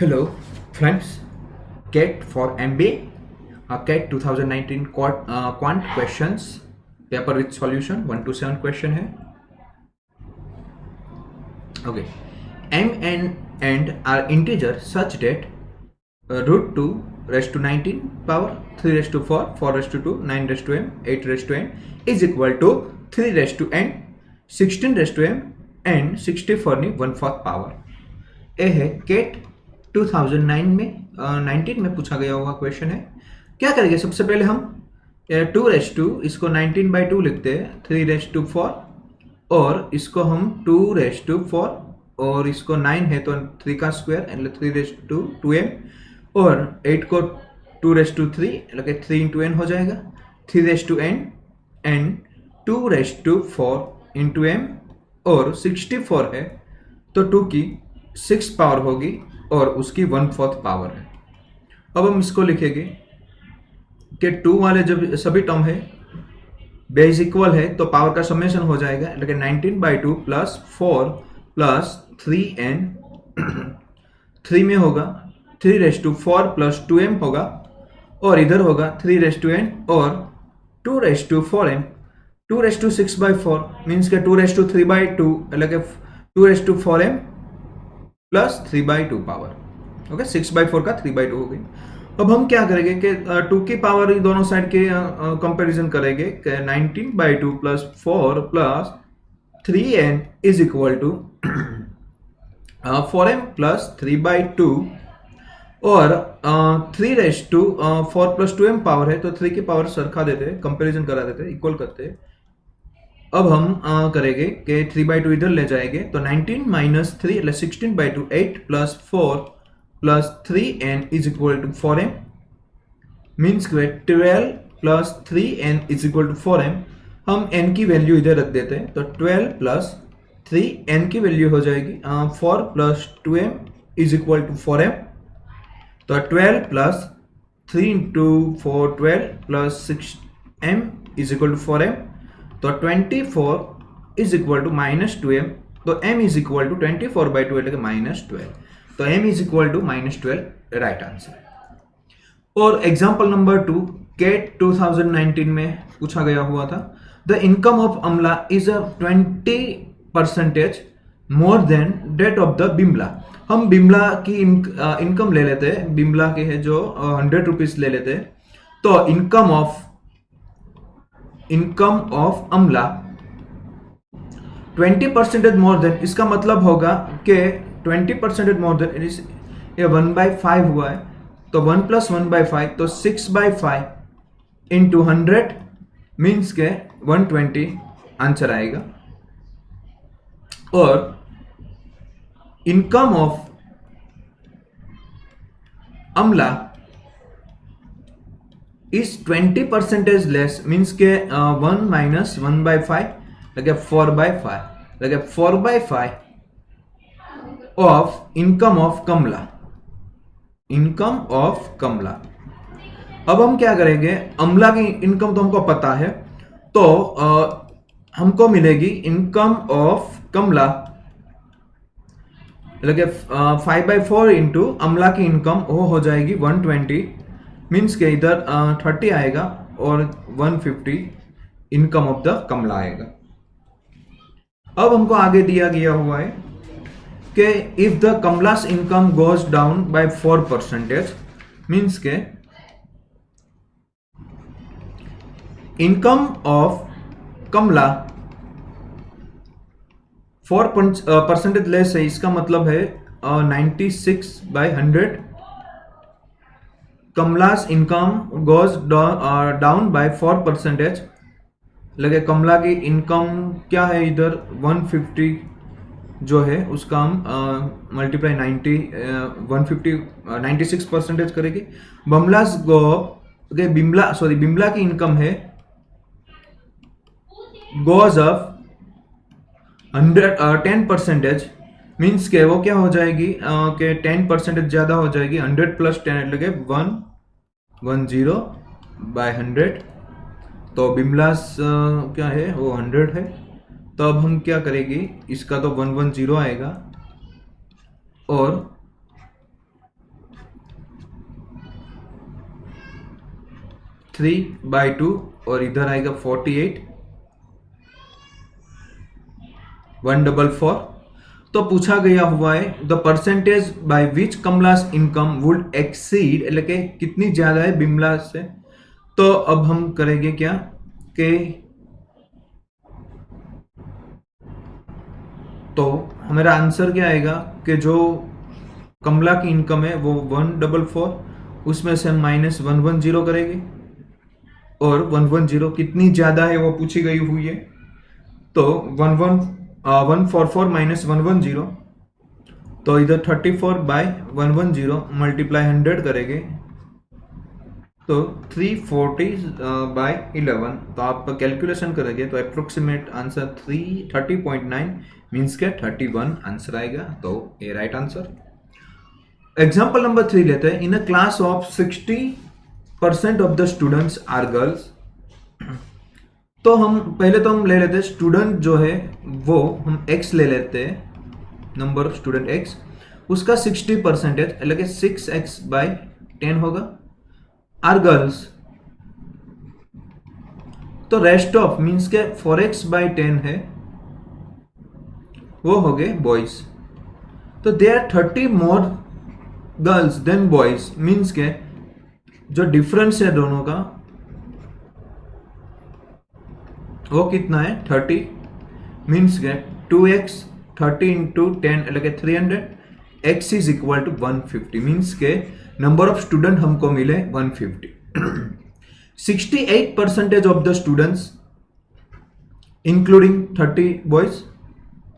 Hello, friends. CAT for MBA, CAT 2019 quant questions, paper with solution 1 to 7 question है. Okay. M and are integer such that root 2 raised to 19 power 3 raised to 4 4 raised to 2 9 raised to m 8 raised to n is equal to 3 raised to n 16 raised to m and 64 ની 1/4 power. ये है cat 2009 में 19 में पूछा गया हुआ question है. क्या करेंगे? सबसे पहले हम 2 रेस टू इसको 19/2 लिखते हैं, 3 रेस टू 4 और इसको हम 2 रेस टू 4 और इसको 9 है तो 3 का स्क्वायर એટલે 3 रेस टू 2m और 8 को 2 रेस टू 3 એટલે 3 इंटू n हो जाएगा, 3 raise to n and 2 raise to 4 into m और 64 है तो 2 की 6 पावर होगी और उसकी 1/4 पावर है. अब हम इसको लिखेंगे कि 2 वाले जब सभी टर्म है बेस इक्वल है तो पावर का समेशन हो जाएगा, लेकिन 19/2 प्लस 4 प्लस 3n 3 में होगा 3 रेस टू 4 प्लस 2m होगा और इधर होगा 3 रेस टू n और 2 raise to 4m 2 raise to 6/4 means के 2 रेस टू 3/2 એટલે કે 2 raise to 4m plus 3/2 power. Okay, 6/4 का 3/2 हो गई. अब हम क्या करेंगे कि 2 की पावर दोनों साइड के कंपैरिजन करेंगे कि 19/2 plus 4 plus 3n is equal to 4m plus 3/2 और 3 raise to 4 plus 2m power है तो 3 की पावर सरखा देते हैं, कंपैरिजन करा देते हैं, इक्वल करते हैं. अब हम करेंगे कि 3/2 इधर ले जाएंगे तो 19 माइनस 3 એટલે 16/2 8 plus 4 plus 3n is equal to 4m means 12 plus 3n is equal to 4m. हम n की वैल्यू इधर रख देते हैं तो 12 प्लस 3n की वैल्यू हो जाएगी 4 plus 2m is equal to 4m. तो 12 plus 3 into 4 12 plus 6m is equal to 4m. तो 24 is equal to minus 2m तो m इज इक्वल टू 24/2 એટલે કે -12 तो m is equal to -12 right answer. और एग्जांपल नंबर 2 केट 2019 में पूछा गया हुआ था. The income of Amla is 20% more than that of the Bimla. हम बिमला की इनकम ले लेते हैं, बिमला के है जो 100 रुपीज ले लेते हैं तो इनकम ऑफ अमला 20% मोर देन, इसका मतलब होगा कि 20% मोर देन ये 1/5 हुआ है तो 1 प्लस 1/5 तो 6/5 इंटू 100 मीन्स के 120 आंसर आएगा. और income of Amla is 20% less means के 1 माइनस 1/5 लगे 4/5 लगे 4/5 of income of Kamla. Income of Kamla. अब हम क्या करेंगे, अमला की इनकम तो हमको पता है तो हमको मिलेगी इनकम ऑफ कमला लगे 5/4 इंटू अमला की इनकम वो हो जाएगी 120 मीन्स के इधर 30 आएगा और 150 इनकम ऑफ द कमला आएगा. अब हमको आगे दिया गया हुआ है कि if the Kamla's income goes down by 4% means के इनकम ऑफ कमला 4% लेस है, इसका मतलब है 96/100 Kamla's income goes down by 4%. लगे कमला की इनकम क्या है इधर 150 जो है उसका हम मल्टीप्लाई 96% करेंगे. बमलास गो बिमला की इनकम है गोज ऑफ 10% मीन्स के वो क्या हो जाएगी कि 10% ज्यादा हो जाएगी. 100 प्लस 10 लगे 110/100 तो बिमलास क्या है वो 100 है तो अब हम क्या करेंगे, इसका तो 110 आएगा और 3/2 और इधर आएगा 48 144। तो पूछा गया हुआ है the percentage by which Kamla's income would exceed, એટલે કે कितनी ज्यादा है बिमला से। तो अब हम करेंगे क्या कि तो हमारा आंसर क्या आएगा कि जो कमला की इनकम है वो 144, उसमें से हम -110 करेंगे और 110 कितनी ज्यादा है वो पूछी गई हुई है। तो 144 माइनस 110, तो इधर 34/110 मल्टीप्लाई 100 करेंगे तो 340/11। तो आप कैलकुलेशन करेंगे तो अप्रोक्सीमेट आंसर 30.9 मीन्स के 31 आंसर आएगा। तो ये राइट आंसर। एग्जाम्पल नंबर 3 लेते हैं। In a class of 60% of the students are girls. तो हम पहले तो हम ले लेते हैं स्टूडेंट जो है वो हम x ले लेते हैं, नंबर ऑफ स्टूडेंट x, उसका 60% मतलब 6x/10 होगा। आर गर्ल्स, तो रेस्ट ऑफ मीन्स के 4x/10 है, वो हो गए बॉयज। तो they are 30 more girls than boys, means के जो डिफरेंस है दोनों का वो कितना है 30, मीन्स के 2x 30 इंटू 10 मतलब 300, x is equal to 150, means के नंबर ऑफ स्टूडेंट हमको मिले 150। 68% of the students including 30 boys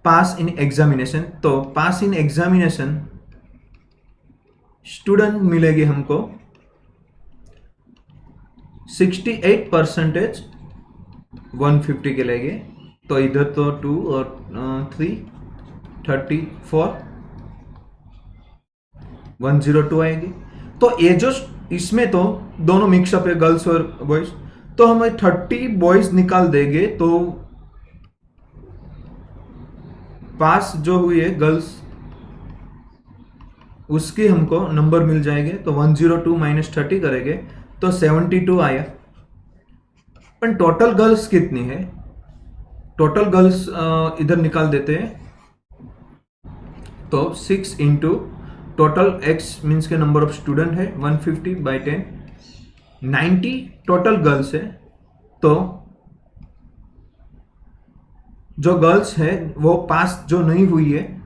pass in examination. तो पास इन एग्जामिनेशन स्टूडेंट मिलेगी हमको 68% 150 के लेंगे। तो इधर तो 2 और 3 34 102 आएगी। तो ये जो इसमें तो दोनों मिक्सअप है गर्ल्स और बॉयज, तो हमें 30 बॉयज निकाल देंगे तो पास जो हुई है गर्ल्स उसकी हमको नंबर मिल जाएंगे। तो 102 माइनस 30 करेंगे तो 72 आया। पर टोटल गर्ल्स कितनी है, टोटल गर्ल्स इधर निकाल देते हैं। तो 6 इंटू टोटल x मीन्स के नंबर ऑफ स्टूडेंट है 150/10, 90 टोटल गर्ल्स है। तो जो गर्ल्स है वो पास जो नहीं हुई है,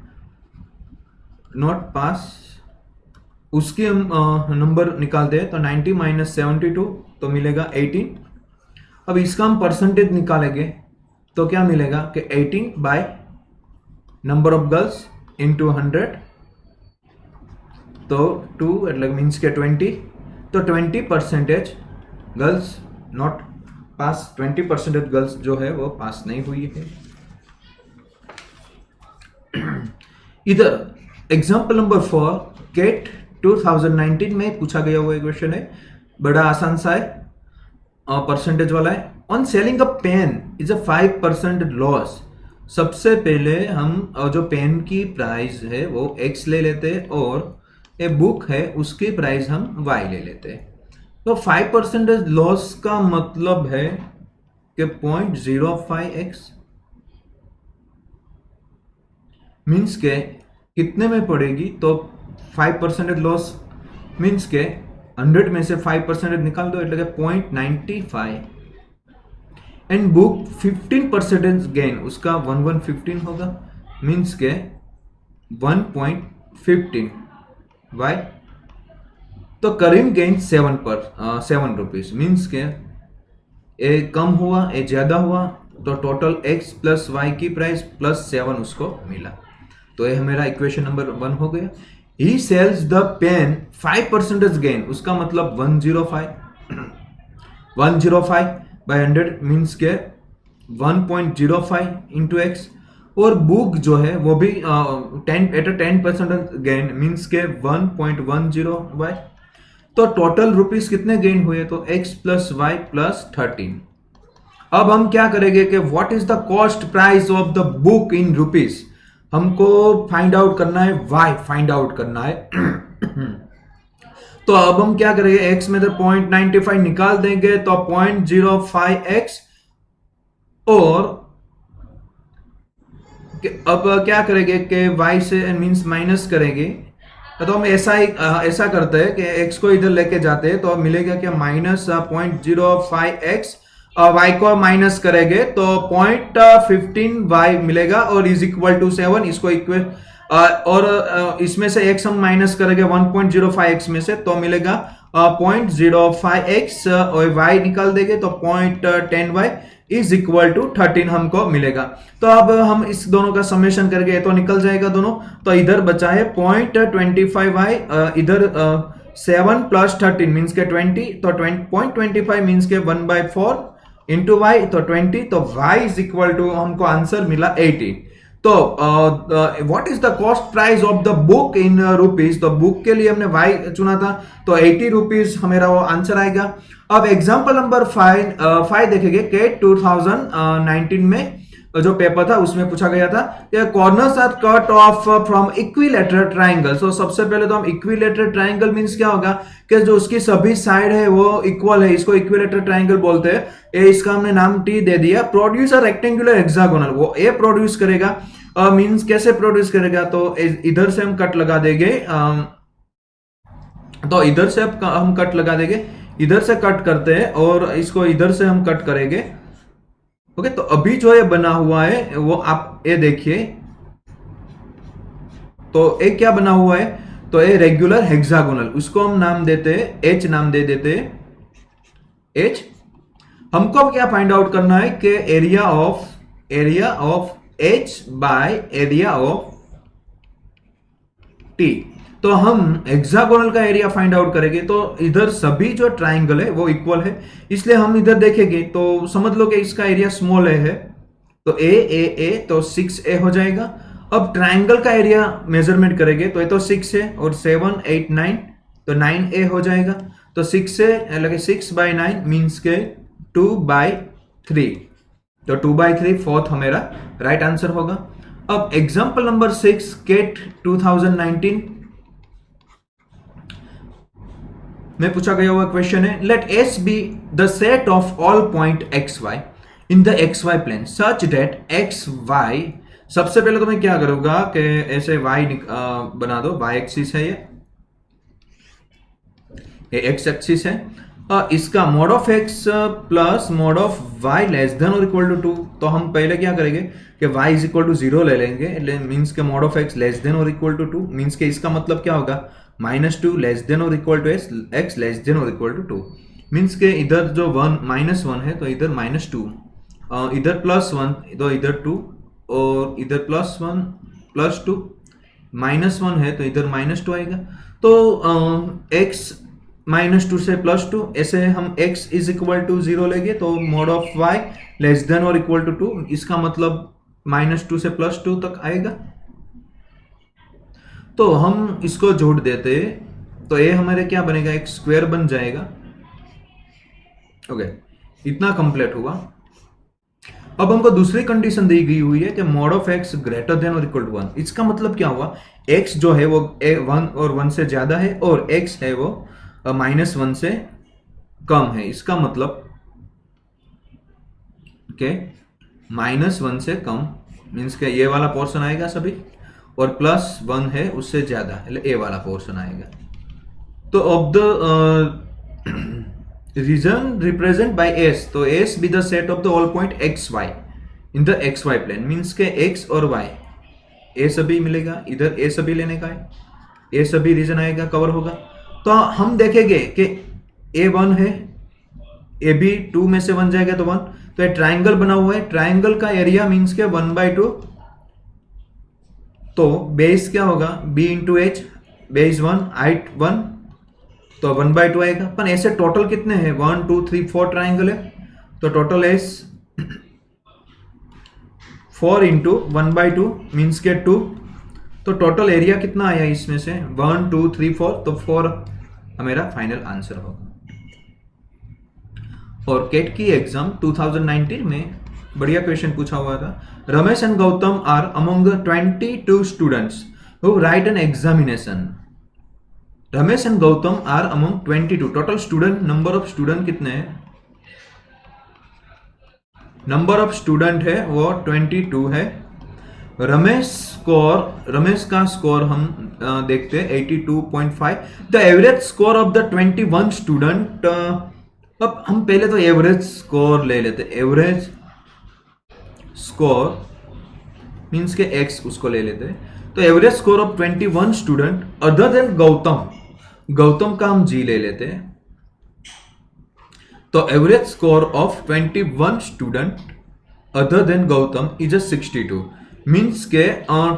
नॉट पास, उसके हम नंबर निकालते हैं। तो 90 माइनस 72 तो मिलेगा 18। अब इसका हम परसेंटेज निकालेंगे तो क्या मिलेगा कि 18 by number of girls into 100, तो 2 मीन्स के 20। तो 20% गर्ल्स नॉट पास, 20% गर्ल्स जो है वो पास नहीं हुई है। इधर एग्जाम्पल नंबर 4 केट 2019 में पूछा गया हुआ क्वेश्चन है, बड़ा आसान सा है, परसेंटेज वाला है। On selling a pen is a 5% loss. सबसे पहले हम जो पेन की प्राइस है वो x ले लेते हैं और ये बुक है उसकी प्राइस हम y ले लेते हैं। तो 5% लॉस का मतलब है कि 0.05x मीन्स के कितने में पड़ेगी। तो 5% लॉस मीन्स के 100 में से 5% निकाल दो એટલે કે 0.95 एंड बुक 15% गेन, उसका 1115 होगा, मीन्स के 1.15 वाई। तो करीम गेन 7 रुपीज, मीन्स के ए कम हुआ ए ज्यादा हुआ, तो टोटल x प्लस वाई की प्राइस प्लस 7 उसको मिला। तो ये मेरा इक्वेशन नंबर 1 हो गया। He sells the pen 5% gain, उसका मतलब 105/100 मीन्स के 1.05 इंटू एक्स। और बुक जो है वो भी 10% गेन मीन्स के 1.10y। तो टोटल रुपीस कितने गेन हुए, तो x प्लस वाई प्लस 13। अब हम क्या करेंगे कि what is the cost price of the book in rupees, हमको फाइंड आउट करना है, y फाइंड आउट करना है। तो अब हम क्या करेंगे, x में तो 0.95 निकाल देंगे तो 0.05x, और अब क्या करेंगे कि y से मींस माइनस करेंगे, तो हम ऐसा करते हैं कि x को इधर लेके जाते हैं तो मिलेगा क्या, -0.05x, y को माइनस करेंगे तो 0.15y मिलेगा और इज इक्वल टू 7। इसको इक्वल और इसमें से x हम माइनस करेंगे 1.05x में से तो मिलेगा 0.05x, और y निकाल देंगे तो 0.10y इज इक्वल टू 13 हमको मिलेगा। तो अब हम इस दोनों का समेशन करके तो निकल जाएगा दोनों, तो इधर बचा है 0.25y, इधर 7 प्लस 13 मीन्स के 20, तो 0.25 मीन्स के 1/4 इंटू वाई तो 20, तो y इज इक्वल टू हमको आंसर मिला 80। तो what is the cost price of the book in rupees, तो बुक के लिए हमने y चुना था तो 80 रुपीज हमारा वो आंसर आएगा। अब एग्जांपल नंबर 5 देखेंगे के 2019 में जो पेपर था उसमें पूछा गया था कि corners are cut off from equilateral triangle. So सबसे पहले तो हम इक्विलेटरल ट्राइंगल मींस क्या होगा कि जो उसकी सभी साइड है वो इक्वल है, इसको इक्विलेटरल ट्राइंगल बोलते हैं। ये इसका हमने नाम टी दे दिया। प्रोड्यूस अ रेक्टेंगुलर हेक्सागोनल, वो ए प्रोड्यूस करेगा, मींस कैसे प्रोड्यूस करेगा, तो इधर से हम कट लगा देंगे, तो इधर से हम कट लगा देंगे, इधर से कट करते हैं और इसको इधर से हम कट करेंगे। ओके, तो अभी जो ये बना हुआ है वो आप ये देखिए, तो ये क्या बना हुआ है, तो ये रेगुलर हेक्सागोनल, उसको हम नाम देते हैं एच, नाम दे देते हैं एच। हमको अब क्या फाइंड आउट करना है कि area of H by area of T. तो हम हेक्सागोनल का एरिया फाइंड आउट करेंगे, तो इधर सभी जो ट्राइंगल है वो इक्वल है, इसलिए हम इधर देखेंगे तो समझ लो कि इसका एरिया स्मॉल है, तो ए तो 6a हो जाएगा। अब ट्राइंगल का एरिया मेजरमेंट करेंगे तो ये तो 6 है और 7 8 9 तो 9a हो जाएगा। तो 6 से लगे 6/9 मीन्स के 2/3, तो 2/3 फोर्थ हमारा राइट आंसर होगा। अब एग्जांपल नंबर 6 केट 2019 में पूछा गया हुआ क्वेश्चन है, let S be the set of all point X Y in the X Y plane such that X Y. सबसे पहले तो मैं क्या करूंगा कि ऐसे y बना दो, y एक्सिस है, ये x एक्सिस है, इसका mode of x plus mode of y less than और इक्वल टू 2। तो हम पहले क्या करेंगे कि y इज इक्वल टू 0 ले लेंगे, मीन्स के mod of x less than और इक्वल टू 2, मीन्स के इसका मतलब क्या होगा -2 लेस देन और equal to x less than और इक्वल टू 2, मीन्स के इधर जो 1 है तो इधर -2, इधर +1 तो इधर 2, और इधर +1 +2, -1 है तो इधर -2 आएगा। तो x -2 से +2, ऐसे हम x इज इक्वल टू 0 लेंगे तो mode of y less than और इक्वल टू 2, इसका मतलब -2 से +2 तक आएगा। तो हम इसको जोड़ देते तो ये हमारे क्या बनेगा, एक स्क्वायर बन जाएगा। ओके, इतना कंप्लीट हुआ। अब हमको दूसरी कंडीशन दी गई हुई है कि mode of x greater than और इक्वल टू 1। इसका मतलब क्या हुआ, x जो है वो 1 और 1 से ज्यादा है और x है वो -1 से कम है। इसका मतलब -1 से कम मीन्स के ये वाला पोर्शन आएगा सभी, और +1 है उससे ज्यादा, ए वाला पोर्शन आएगा। तो of the region represent by s, तो s be the set of the all point X Y in the X Y plane, means के x और y ए सभी मिलेगा, इधर ए सभी लेने का है, ए सभी रीजन आएगा, कवर होगा। तो हम देखेंगे कि ए 1 है, ए भी 2 में से 1 जाएगा तो 1, तो ये ट्राइंगल बना हुआ है, ट्राइंगल का एरिया मीन्स के 1/2, तो बेस क्या होगा b into H, base 1 height 1 तो 1/2 आएगा। पर ऐसे टोटल कितने हैं, 1 2 3 4 ट्राइंगल है, तो टोटल एस 4 इंटू 1/2 मीन्स के 2, तो टोटल एरिया कितना आया इसमें से 1 2 3 4, तो 4 हमारा फाइनल आंसर होगा। और केट की एग्जाम 2019 में बढ़िया क्वेश्चन पूछा हुआ था, Ramesh and Gautam are among the 22 students who write an examination Ramesh and Gautam are among 22। Total student, number of student कितने हैं? नंबर ऑफ स्टूडेंट है वो 22 है। रमेश का स्कोर हम देखते हैं 82.5। The average score of the 21 student, अब हम पहले तो एवरेज स्कोर ले लेते। एवरेज स्कोर मीन्स के एक्स उसको ले लेते हैं। तो average score of 21 student other than Gautam, Gautam का हम जी ले लेते हैं। तो average score of 21 student other than Gautam is 62। Means के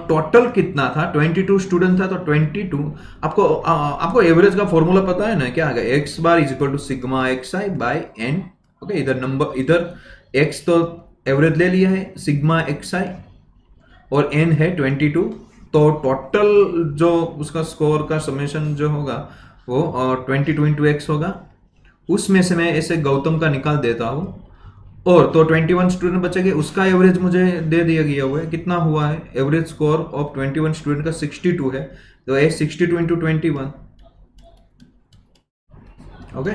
टोटल कितना था? 22 स्टूडेंट था, तो 22 आपको एवरेज का फॉर्मूला पता है ना, क्या आ गया? X bar is equal to sigma X I by N. Okay, इधर एक्स तो एवरेज ले लिया है, सिग्मा एक्स आई, और एन है 22। तो टोटल जो उसका स्कोर का समेशन जो होगा वो 22 इंटू एक्स होगा। उसमें से मैं ऐसे गौतम का निकाल देता हूं, और तो 21 स्टूडेंट बचेंगे, उसका एवरेज मुझे दे दिया गया हुआ है। कितना हुआ है? एवरेज स्कोर ऑफ 21 स्टूडेंट का 62 है, तो ये 62 इंटू 21। ओके,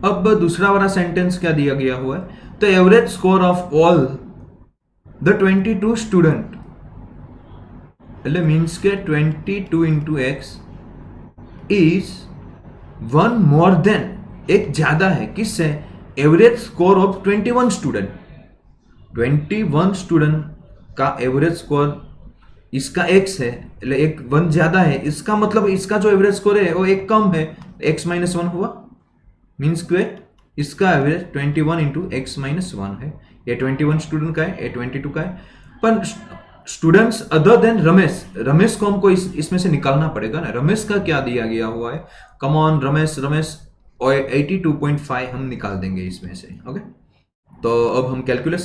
अब दूसरा वाला सेंटेंस क्या दिया गया हुआ है? तो average score of all the 22 student, એટલે मीन्स के 22 into x is 1 more than, एक ज्यादा है किससे? Average score of 21 student. 21 student का एवरेज स्कोर इसका एक्स है, એટલે एक 1 ज्यादा है, इसका मतलब इसका जो एवरेज स्कोर है वो एक कम है, एक्स माइनस 1 हुआ। मीन्स के इसका एवरेज 21 इंटू एक्स माइनस 1 है। ये 21 स्टूडेंट का है, ये 22 का है। पर students other than Ramesh, Ramesh को हमको इसमें से निकालना पड़ेगा ना। रमेश का क्या दिया गया हुआ है? कम ऑन रमेश और 82.5 हम निकाल देंगे इसमें से। ओके, तो अब हम कैलकुलेट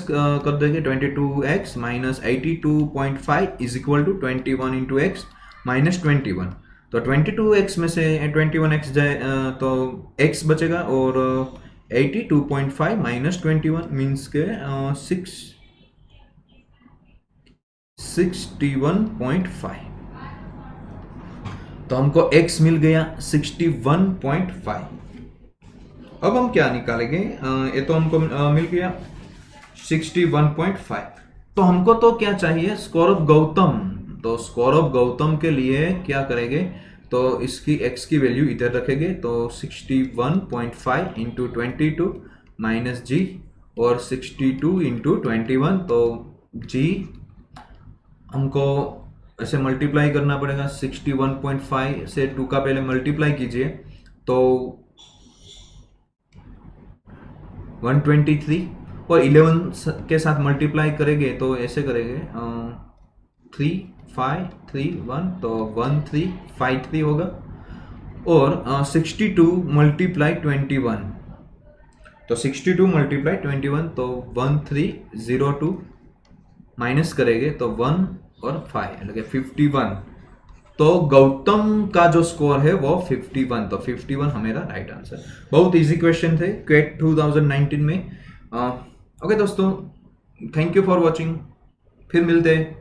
कर देंगे। 22x minus 82.5 is equal to 21 into X minus 21। तो 22x में से 21x जाए तो x बचेगा, और 82.5 माइनस 21 मीन्स के 61.5। तो हमको x मिल गया 61.5। अब हम क्या निकालेंगे? ये तो हमको मिल गया 61.5। तो हमको तो क्या चाहिए? Score of Gautam. तो स्कोर ऑफ गौतम के लिए क्या करेंगे? तो इसकी x की वैल्यू इधर रखेंगे, तो 61.5 इंटू 22 माइनस जी, और 62 इंटू 21, तो जी हमको ऐसे मल्टीप्लाई करना पड़ेगा। 61.5 से 2 का पहले मल्टीप्लाई कीजिए, तो 123, और 11 के साथ मल्टीप्लाई करेंगे तो ऐसे करेंगे 3 5 3 1, तो 1353 होगा। और 62 मल्टीप्लाई 21, तो 62 मल्टीप्लाई 21, तो 1302 माइनस करेंगे तो 1 और 5 लगे 51। तो गौतम का जो स्कोर है वो 51, तो 51 हमारा राइट आंसर। बहुत इजी क्वेश्चन थे क्वेट 2019 में। ओके दोस्तों, थैंक यू फॉर वॉचिंग, फिर मिलते हैं